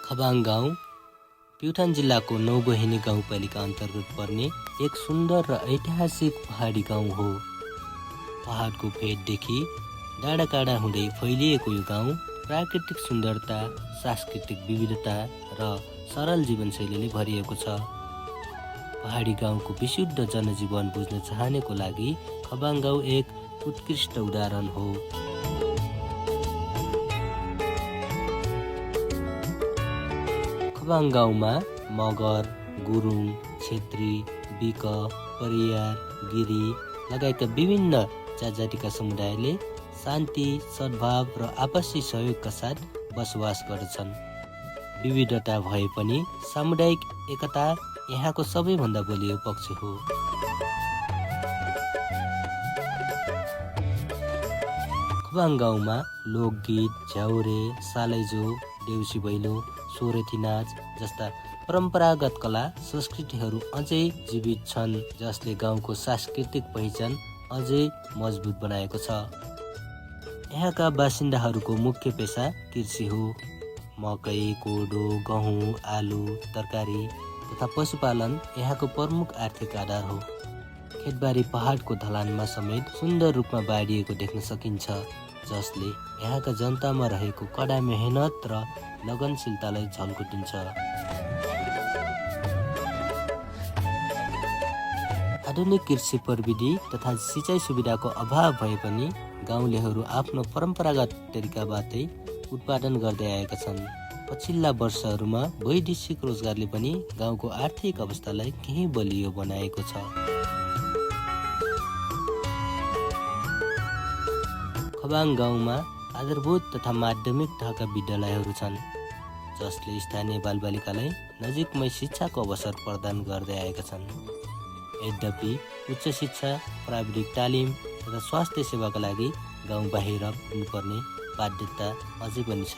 खबाङ गाउँ प्युठान जिल्लाको नौबहिनी गाउँपालिका अन्तर्गत पर्ने एक सुन्दर र ऐतिहासिक पहाडी गाउँ हो। पहाडको फेददेखि डाँडाकाँडा हुँदै फैलिएको यो गाउँ प्राकृतिक सुन्दरता, सांस्कृतिक विविधता र सरल जीवनशैलीले भरिएको छ। पहाडी गाउँको विशुद्ध जनजीवन बुझ्न चाहनेको लागि खबाङ गाउँ एक उत्कृष्ट उदाहरण हो। खबाङ गाउँमा मगर, गुरुङ, छेत्री, बिक, परियार, गिरी लगायतका विभिन्न जातिका समुदायले शान्ति, सद्भाव र आपसी सहयोगका साथ बसोबास गर्दछन्। विविधता भए पनि सामुदायिक एकता यहाँको सबैभन्दा बलियो पक्ष हो। खबाङ गाउँमा लोकगीत, झ्याउरे, सालैजो, देउसी भैलो, सोरेथी नाच जस्ता परम्परागत कला संस्कृतिहरू अझै जीवित छन्, जसले गाउँको सांस्कृतिक पहिचान अझै मजबुत बनाएको छ। यहाँका बासिन्दाहरूको मुख्य पेसा कृषि हो। मकै, कोदो, गहुँ, आलु, तरकारी तथा पशुपालन यहाँको प्रमुख आर्थिक आधार हो। खेतबारी पहाडको ढलानमा समेत सुन्दर रूपमा बाँडिएको देख्न सकिन्छ, जसले यहाँका जनतामा रहेको कडा मेहनत र लगनशीलतालाई झल्को दिन्छ। आधुनिक कृषि प्रविधि तथा सिँचाइ सुविधाको अभाव भए पनि गाउँलेहरू आफ्नो परम्परागत तरिकाबाटै उत्पादन गर्दै आएका छन्। पछिल्ला वर्षहरूमा वैदेशिक रोजगारले पनि गाउँको आर्थिक अवस्थालाई केही बलियो बनाएको छ। खबाङ गाउँमा आधारभूत तथा माध्यमिक तहका विद्यालयहरू छन्, जसले स्थानीय बालबालिकालाई नजिकमै शिक्षाको अवसर प्रदान गर्दै आएका छन्। यद्यपि उच्च शिक्षा, प्राविधिक तालिम तथा स्वास्थ्य सेवाका लागि गाउँ बाहिर पुग्नुपर्ने बाध्यता अझै पनि छ।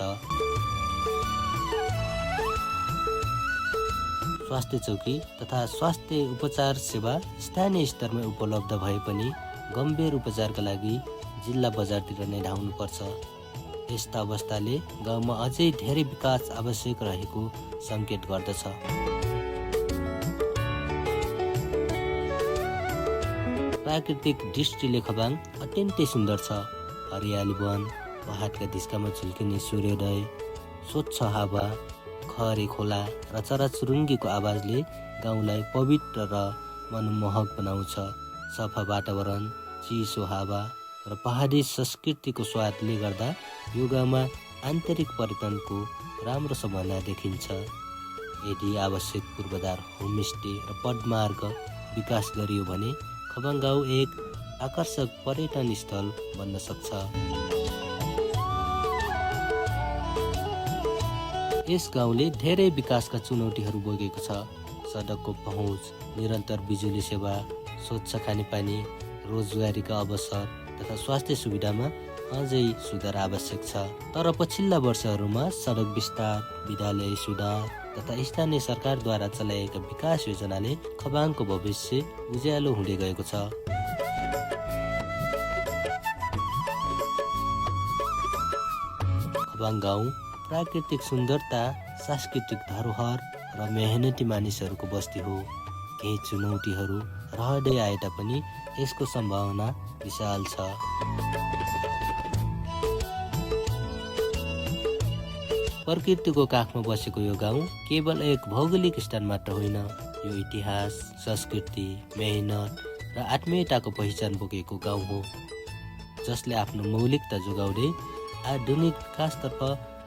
स्वास्थ्य चौकी तथा स्वास्थ्य उपचार सेवा स्थानीय स्तरमै उपलब्ध भए पनि गम्भीर उपचारका लागि जिल्ला बजारतिर नै धाउनुपर्छ। यस्ता अवस्थाले गाउँमा अझै धेरै विकास आवश्यक रहेको सङ्केत गर्दछ। प्राकृतिक दृष्टिले खबाङ अत्यन्तै सुन्दर छ। हरियाली वन, पहाडका धिस्कामा झुल्किने सूर्योदय, स्वच्छ हावा, खहरे खोला र चराचुरुङ्गीको आवाजले गाउँलाई पवित्र र मनमोहक बनाउँछ। सफा वातावरण, चिसो हावा र पहाडी संस्कृतिको स्वादले गर्दा यो गाउँमा आन्तरिक पर्यटनको राम्रो सम्भावना देखिन्छ। यदि आवश्यक पूर्वाधार, होमस्टे र पदमार्ग विकास गरियो भने खबाङ गाउँ एक आकर्षक पर्यटन स्थल बन्न सक्छ। यस गाउँले धेरै विकासका चुनौतीहरू बोकेको छ। सडकको पहुँच, निरन्तर बिजुली सेवा, स्वच्छ खानेपानी, रोजगारीका अवसर तथा स्वास्थ्य सुविधामा अझै सुधार आवश्यक छ। तर पछिल्ला वर्षहरूमा सडक विस्तार, विद्यालय सुधार तथा स्थानीय सरकारद्वारा चलाइएका विकास योजनाले खबाङको भविष्य उज्यालो हुँदै गएको छ। खबाङ गाउँ प्राकृतिक सुन्दरता, सांस्कृतिक धरोहर र मेहनती मानिसहरूको बस्ती हो। केही चुनौतीहरू रहँदै आए तापनि यसको सम्भावना विशाल छ। प्रकृतिको काखमा बसेको यो गाउँ केवल एक भौगोलिक स्थान मात्र होइन, यो इतिहास, संस्कृति, मेहनत र आत्मीयताको पहिचान बोकेको गाउँ हो, जसले आफ्नो मौलिकता जोगाउँदै आधुनिक विकासतर्फ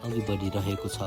अघि बढिरहेको छ।